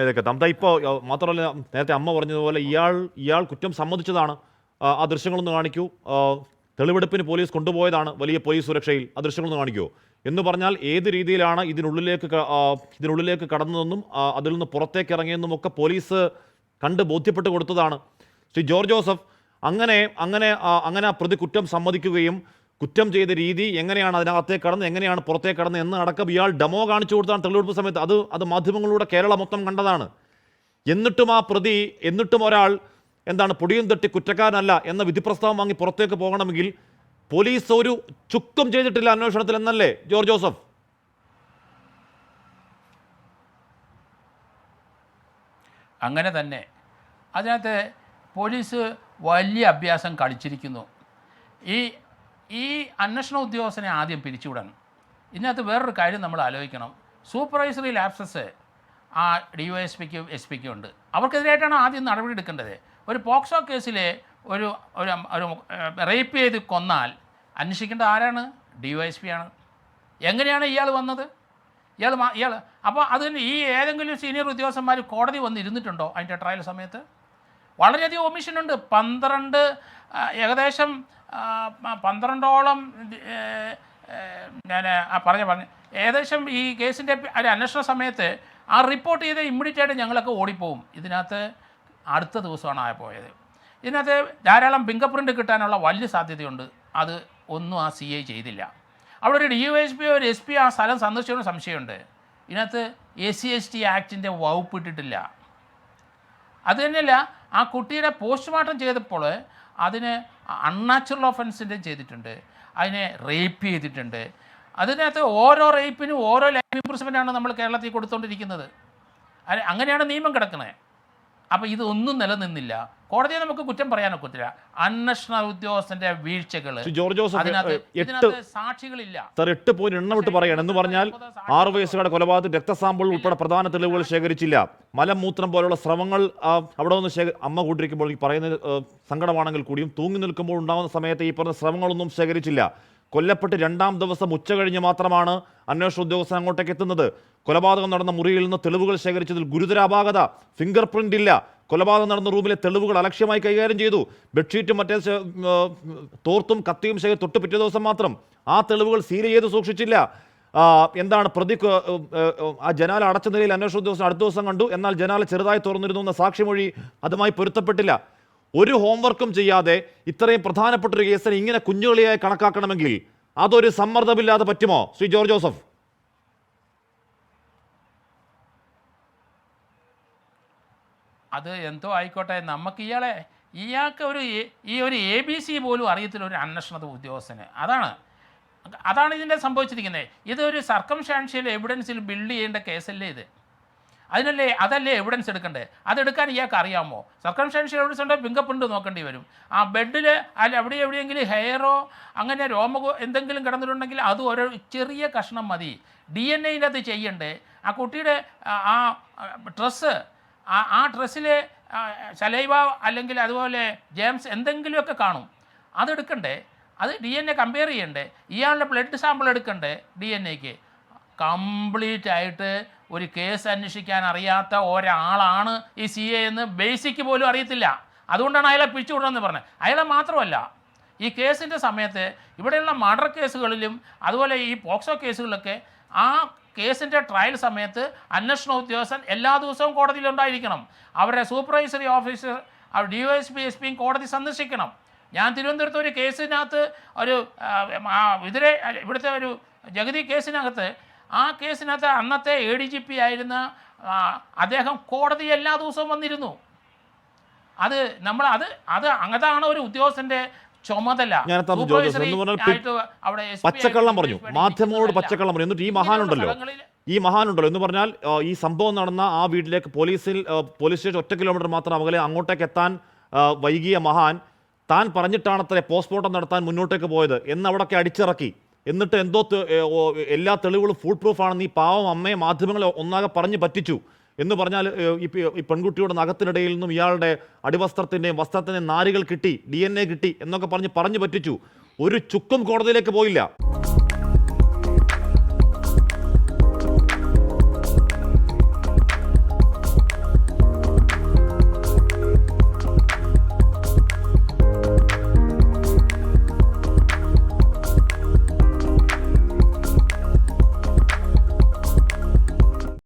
ഇതൊക്കെ തന്ത ഇപ്പോൾ മാത്രമല്ല നേരത്തെ അമ്മ പറഞ്ഞതുപോലെ ഇയാൾ കുറ്റം സമ്മതിച്ചതാണ്. ആ ദൃശ്യങ്ങളൊന്ന് കാണിക്കൂ. തെളിവെടുപ്പിന് പോലീസ് കൊണ്ടുപോയതാണ് വലിയ പോലീസ് സുരക്ഷയിൽ. ആ ദൃശ്യങ്ങളൊന്ന് കാണിക്കൂ എന്ന് പറഞ്ഞാൽ ഏത് രീതിയിലാണ് ഇതിനുള്ളിലേക്ക് കടന്നതെന്നും അതിൽ നിന്ന് പുറത്തേക്ക് ഇറങ്ങിയെന്നും ഒക്കെ പോലീസ് കണ്ട് ബോധ്യപ്പെട്ട് കൊടുത്തതാണ്. ശ്രീ ജോർജ് ജോസഫ്, അങ്ങനെ ആ പ്രതി കുറ്റം സമ്മതിക്കുകയും കുറ്റം ചെയ്ത രീതി എങ്ങനെയാണ് അതിനകത്തേക്ക് കടന്ന് എങ്ങനെയാണ് പുറത്തേക്ക് കടന്ന് എന്ന് അടക്കം ഇയാൾ ഡെമോ കാണിച്ചു കൊടുത്താണ് തെളിവെടുപ്പ് സമയത്ത്. അത് മാധ്യമങ്ങളിലൂടെ കേരളം മൊത്തം കണ്ടതാണ്. എന്നിട്ടും ഒരാൾ എന്താണ് പൊടിയും തട്ടി കുറ്റക്കാരനല്ല എന്ന വിധിപ്രസ്താവം വാങ്ങി പുറത്തേക്ക് പോകണമെങ്കിൽ പോലീസ് ഒരു ചുക്കും ചെയ്തിട്ടില്ല അന്വേഷണത്തിൽ എന്നല്ലേ ജോർജ് ജോസഫ്? അങ്ങനെ തന്നെ. അതിനകത്ത് പോലീസ് വലിയ അഭ്യാസം കളിച്ചിരിക്കുന്നു. ഈ അന്വേഷണ ഉദ്യോഗസ്ഥനെ ആദ്യം പിരിച്ചുവിടണം. ഇതിനകത്ത് വേറൊരു കാര്യം നമ്മൾ ആലോചിക്കണം. സൂപ്പർവൈസറി ലാപ്സസ് ആ DYSPക്കും SP-ക്കും ഉണ്ട്. അവർക്കെതിരായിട്ടാണ് ആദ്യം നടപടി എടുക്കേണ്ടത്. ഒരു പോക്സോ കേസിൽ ഒരു റേപ്പ് ചെയ്ത് കൊന്നാൽ അന്വേഷിക്കേണ്ടത് ആരാണ്? DYSP ആണ്. എങ്ങനെയാണ് ഇയാൾ വന്നത്? ഇയാൾ അപ്പോൾ അതിന് ഈ ഏതെങ്കിലും സീനിയർ ഉദ്യോഗസ്ഥന്മാർ കോടതി വന്ന് ഇരുന്നിട്ടുണ്ടോ അതിൻ്റെ ട്രയൽ സമയത്ത്? വളരെയധികം ഒമിഷനുണ്ട്. ഏകദേശം 12ഓളം ഞാൻ പറഞ്ഞു ഏകദേശം ഈ കേസിൻ്റെ ഒരു അന്വേഷണ സമയത്ത് ആ റിപ്പോർട്ട് ചെയ്ത് ഇമ്മീഡിയറ്റായിട്ട് ഞങ്ങളൊക്കെ ഓടിപ്പോവും. ഇതിനകത്ത് അടുത്ത ദിവസമാണ് പോയത്. ഇതിനകത്ത് ധാരാളം ഫിംഗർ പ്രിൻ്റ് കിട്ടാനുള്ള വലിയ സാധ്യതയുണ്ട്. അത് ഒന്നും ആ CI ചെയ്തില്ല. അവിടെ ഒരു DYSP ഒരു SP ആ സ്ഥലം സന്ദർശിക്കുന്ന സംശയമുണ്ട്. ഇതിനകത്ത് SC/ST ആക്ടിൻ്റെ വകുപ്പ് ഇട്ടിട്ടില്ല. അത് തന്നെയല്ല, ആ കുട്ടിയുടെ പോസ്റ്റ്മോർട്ടം ചെയ്തപ്പോൾ അതിന് അൺനാച്ചുറൽ ഒഫൻസിൻ്റെ ചെയ്തിട്ടുണ്ട്, അതിനെ റേപ്പ് ചെയ്തിട്ടുണ്ട്. അതിനകത്ത് ഓരോ റേപ്പിനും ഓരോ ലൈഫ് ഇംപ്രിസൺമെൻ്റാണ് നമ്മൾ കേരളത്തിൽ കൊടുത്തുകൊണ്ടിരിക്കുന്നത്. അങ്ങനെയാണ് നിയമം കിടക്കുന്നത്. അപ്പോൾ ഇതൊന്നും നിലനിന്നില്ല. കോടതിയെ നമുക്ക് കുറ്റം പറയാനൊക്കത്തില്ല. അന്വേഷണ ഉദ്യോഗസ്ഥന്റെ വീഴ്ചകൾ. സാക്ഷികളില്ല. 8 പോയിന്റ് എണ്ണമിട്ട് പറയണം എന്ന് പറഞ്ഞാൽ 6 വയസ്സുകാരുടെ കൊലപാതക രക്തസാമ്പിൾ ഉൾപ്പെടെ പ്രധാന തെളിവുകൾ ശേഖരിച്ചില്ല. മലമൂത്രം പോലുള്ള സ്രവങ്ങൾ അവിടെ നിന്ന് അമ്മ കൂട്ടിരിക്കുമ്പോൾ പറയുന്നത് സങ്കടമാണെങ്കിൽ കൂടിയും തൂങ്ങി നിൽക്കുമ്പോൾ ഉണ്ടാകുന്ന സമയത്ത് ഈ പറഞ്ഞ സ്രവങ്ങളൊന്നും ശേഖരിച്ചില്ല. കൊല്ലപ്പെട്ട് 2ാം ദിവസം ഉച്ച കഴിഞ്ഞ് മാത്രമാണ് അന്വേഷണ ഉദ്യോഗസ്ഥൻ അങ്ങോട്ടേക്ക് എത്തുന്നത്. കൊലപാതകം നടന്ന മുറിയിൽ നിന്ന് തെളിവുകൾ ശേഖരിച്ചതിൽ ഗുരുതര അപാകത. ഫിംഗർ പ്രിന്റ് ഇല്ല. കൊലപാതകം നടന്ന റൂമിലെ തെളിവുകൾ അലക്ഷ്യമായി കൈകാര്യം ചെയ്തു. ബെഡ്ഷീറ്റും മറ്റേ തോർത്തും കത്തിയും ശേഖരിച്ച് തൊട്ട് പിറ്റേ ദിവസം മാത്രം ആ തെളിവുകൾ സീൽ ചെയ്ത് സൂക്ഷിച്ചില്ല. എന്താണ് പ്രതി ആ ജനാല അടച്ച നിലയിൽ അന്വേഷണ ഉദ്യോഗസ്ഥൻ അടുത്ത ദിവസം കണ്ടു. എന്നാൽ ജനാല ചെറുതായി തുറന്നിരുന്നു എന്ന സാക്ഷിമൊഴി അതുമായി പൊരുത്തപ്പെട്ടില്ല. ഒരു ഹോംവർക്കും ചെയ്യാതെ ഇത്രയും പ്രധാനപ്പെട്ട ഒരു കേസിനെ ഇങ്ങനെ കുഞ്ഞുകളിയായി കണക്കാക്കണമെങ്കിൽ അതൊരു സമ്മർദ്ദമില്ലാതെ പറ്റുമോ ശ്രീ ജോർജ് ജോസഫ്? അത് എന്തോ ആയിക്കോട്ടെ, നമുക്ക് ഇയാൾക്ക് ഒരു ABC പോലും അറിയത്തില്ല ഒരു അന്വേഷണ ഉദ്യോഗസ്ഥന്. അതാണ് ഇതിൻ്റെ സംഭവിച്ചിരിക്കുന്നത്. ഇതൊരു സർക്കംസ്റ്റാൻഷ്യൽ എവിഡൻസിൽ ബിൽഡ് ചെയ്യേണ്ട കേസല്ലേ ഇത്? അതല്ലേ എവിഡൻസ് എടുക്കണ്ടേ? അതെടുക്കാൻ ഇയാൾക്ക് അറിയാമോ? സർക്കംസ്റ്റാൻഷ്യൽ എവിഡൻസ് ഉണ്ടെങ്കിൽ ഫിംഗർ പ്രിൻ്റ് നോക്കേണ്ടി വരും. ആ ബെഡിൽ എവിടെയെങ്കിലും ഹെയറോ അങ്ങനെ രോമകോ എന്തെങ്കിലും കിടന്നിട്ടുണ്ടെങ്കിൽ അത് ഓരോ ചെറിയ കഷ്ണം മതി. DNA അത് ചെയ്യണ്ടേ? ആ കുട്ടിയുടെ ആ ഡ്രസ്സ്, ആ ഡ്രസ്സിൽ സലൈവ അല്ലെങ്കിൽ അതുപോലെ ജെംസ് എന്തെങ്കിലുമൊക്കെ കാണും. അതെടുക്കണ്ടേ? അത് DNA കമ്പയർ ചെയ്യണ്ടേ? ഇയാളുടെ ബ്ലഡ് സാമ്പിൾ എടുക്കണ്ടേ DNAക്ക്? കംപ്ലീറ്റ് ആയിട്ട് ഒരു കേസ് അന്വേഷിക്കാൻ അറിയാത്ത ഒരാളാണ് ഈ CA എന്ന് ബേസിക്ക് പോലും അറിയത്തില്ല. അതുകൊണ്ടാണ് അയാളെ പിടിച്ചുവിടണമെന്ന് പറഞ്ഞത്. അയാളെ മാത്രമല്ല, ഈ കേസിൻ്റെ സമയത്ത് ഇവിടെയുള്ള മർഡർ കേസുകളിലും അതുപോലെ ഈ പോക്സോ കേസുകളിലൊക്കെ ആ കേസിൻ്റെ ട്രയൽ സമയത്ത് അന്വേഷണ ഉദ്യോഗസ്ഥൻ എല്ലാ ദിവസവും കോടതിയിലുണ്ടായിരിക്കണം. അവരുടെ സൂപ്പർവൈസറി ഓഫീസർ DYSP SP കോടതി സന്ദർശിക്കണം. ഞാൻ തിരുവനന്തപുരത്ത് ഒരു കേസിനകത്ത് ഇവിടുത്തെ ഒരു ജഗതി കേസിനകത്ത് അന്നത്തെ ADGP ആയിരുന്ന അദ്ദേഹം കോടതി എല്ലാ ദിവസവും വന്നിരുന്നു. അതാണ് ഒരു ഉദ്യോഗസ്ഥൻ്റെ ചുമതല. പച്ചക്കള്ളം പറഞ്ഞു, മാധ്യമങ്ങളോട് പച്ചക്കള്ളം പറഞ്ഞു. എന്നിട്ട് ഈ മഹാനുണ്ടല്ലോ എന്ന് പറഞ്ഞാൽ ഈ സംഭവം നടന്ന ആ വീട്ടിലേക്ക് പോലീസ് സ്റ്റേഷൻ 1 കിലോമീറ്റർ മാത്രം അകലെ അങ്ങോട്ടേക്ക് എത്താൻ വൈകിയ മഹാൻ താൻ പറഞ്ഞിട്ടാണത്രേ പോസ്റ്റ്മോർട്ടം നടത്താൻ മുന്നോട്ടേക്ക് പോയത് എന്ന് അവിടെയൊക്കെ അടിച്ചിറക്കി. എന്നിട്ട് എല്ലാ തെളിവുകളും ഫുൾ പ്രൂഫ് ആണെന്ന് ഈ പാവം അമ്മയെ മാധ്യമങ്ങളെ ഒന്നാകെ പറഞ്ഞു പറ്റിച്ചു എന്ന് പറഞ്ഞാൽ ഈ പെൺകുട്ടിയുടെ നഖത്തിനിടയിൽ നിന്നും ഇയാളുടെ അടിവസ്ത്രത്തിൻ്റെയും വസ്ത്രത്തിൻ്റെയും നാരുകൾ കിട്ടി, DNA കിട്ടി എന്നൊക്കെ പറഞ്ഞു പറ്റിച്ചു. ഒരു ചുക്കും കോടതിയിലേക്ക് പോയില്ല.